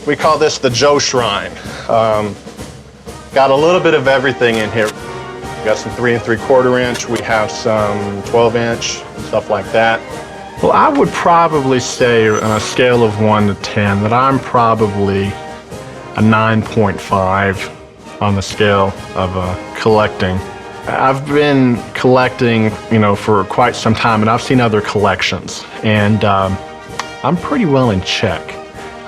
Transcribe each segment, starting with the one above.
We call this the Joe Shrine. Got a little bit of everything in here. We got some 3 3/4 inch. We have some 12 inch, stuff like that. Well, I would probably say on a scale of 1 to 10 that I'm probably a 9.5 on the scale of collecting. I've been collecting, for quite some time, and I've seen other collections, and I'm pretty well in check.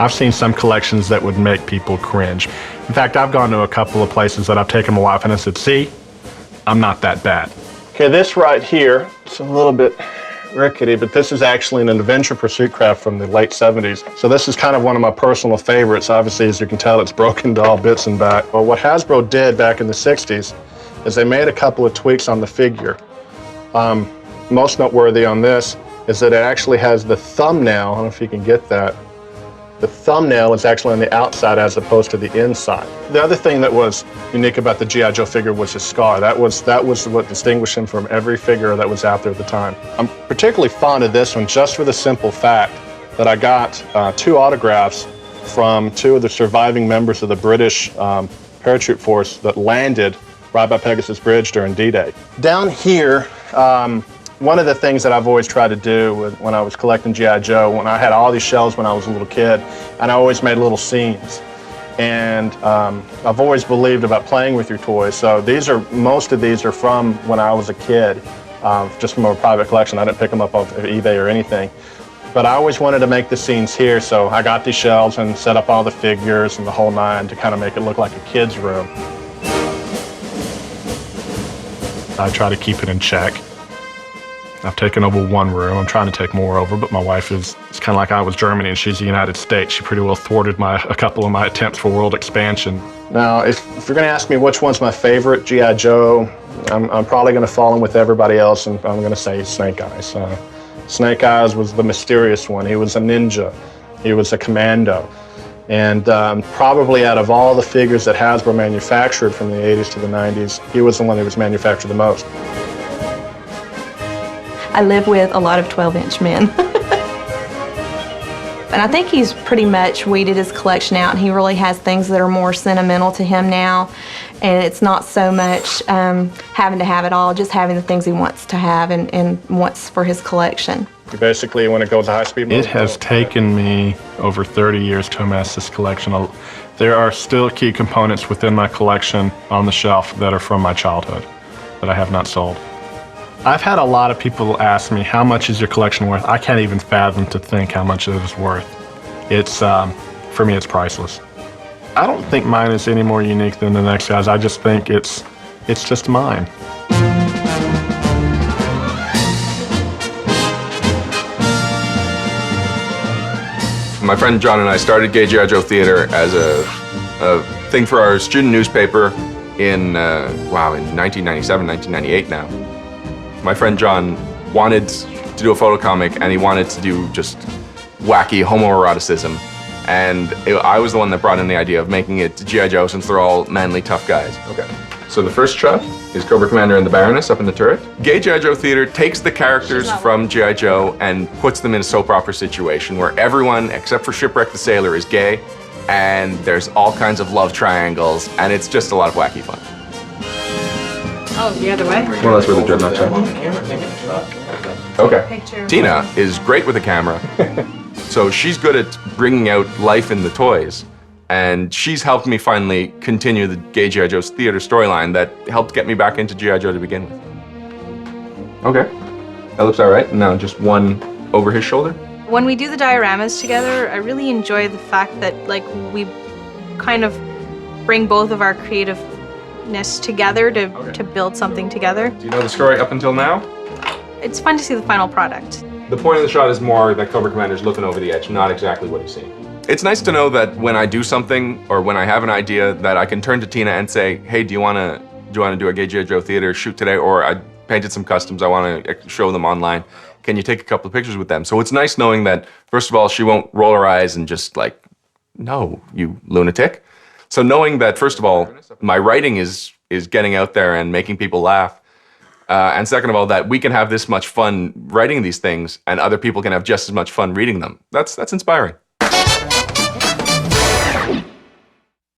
I've seen some collections that would make people cringe. In fact, I've gone to a couple of places that I've taken my wife and I said, see, I'm not that bad. Okay, this right here, it's a little bit rickety, but this is actually an adventure pursuit craft from the late 70s. So this is kind of one of my personal favorites. Obviously, as you can tell, it's broken to all bits and back. Well, what Hasbro did back in the 60s is they made a couple of tweaks on the figure. Most noteworthy on this is that it actually has the thumbnail. I don't know if you can get that. The thumbnail is actually on the outside as opposed to the inside. The other thing that was unique about the G.I. Joe figure was his scar. That was what distinguished him from every figure that was out there at the time. I'm particularly fond of this one just for the simple fact that I got 2 autographs from 2 of the surviving members of the British parachute force that landed right by Pegasus Bridge during D-Day. Down here, one of the things that I've always tried to do when I was collecting G.I. Joe, when I had all these shelves when I was a little kid, and I always made little scenes. And I've always believed about playing with your toys. So most of these are from when I was a kid, just from a private collection. I didn't pick them up off eBay or anything. But I always wanted to make the scenes here, so I got these shelves and set up all the figures and the whole nine to kind of make it look like a kid's room. I try to keep it in check. I've taken over 1 room. I'm trying to take more over, but my wife it's kind of like I was Germany and she's the United States. She pretty well thwarted a couple of my attempts for world expansion. Now, if you're going to ask me which one's my favorite G.I. Joe, I'm probably going to fall in with everybody else, and I'm going to say Snake Eyes. Snake Eyes was the mysterious one. He was a ninja. He was a commando. And probably out of all the figures that Hasbro manufactured from the 80s to the 90s, he was the one that was manufactured the most. I live with a lot of 12-inch men. And I think he's pretty much weeded his collection out, and he really has things that are more sentimental to him now. And it's not so much having to have it all, just having the things he wants to have and wants for his collection. You basically want to go to high-speed mode? It has taken me over 30 years to amass this collection. There are still key components within my collection on the shelf that are from my childhood that I have not sold. I've had a lot of people ask me, how much is your collection worth? I can't even fathom to think how much it is worth. It's, for me, it's priceless. I don't think mine is any more unique than the next guy's. I just think it's just mine. My friend John and I started Gay G.I. Joe Theater as a thing for our student newspaper in 1997, 1998 now. My friend John wanted to do a photo comic, and he wanted to do just wacky homoeroticism. And I was the one that brought in the idea of making it G.I. Joe, since they're all manly, tough guys. Okay. So the first shot is Cobra Commander and the Baroness up in the turret. Gay G.I. Joe Theater takes the characters from G.I. Joe and puts them in a soap opera situation where everyone, except for Shipwreck the Sailor, is gay, and there's all kinds of love triangles, and it's just a lot of wacky fun. Oh, the other way? Well, that's where the dreadnoughts are. Okay. Tina is great with a camera, so she's good at bringing out life in the toys, and she's helped me finally continue the Gay G.I. Joe's Theater storyline that helped get me back into G.I. Joe to begin with. Okay, that looks all right. Now just one over his shoulder. When we do the dioramas together, I really enjoy the fact that we kind of bring both of our creativeness together to build something together. Do you know the story up until now? It's fun to see the final product. The point of the shot is more that Cobra Commander's looking over the edge, not exactly what he's seeing. It's nice to know that when I do something or when I have an idea that I can turn to Tina and say, hey, do you want to do a Gay G.I. Joe Theater shoot today? Or I painted some customs, I want to show them online. Can you take a couple of pictures with them? So it's nice knowing that, first of all, she won't roll her eyes and just like, no, you lunatic. So knowing that, first of all, my writing is getting out there and making people laugh. And second of all, that we can have this much fun writing these things and other people can have just as much fun reading them. That's inspiring.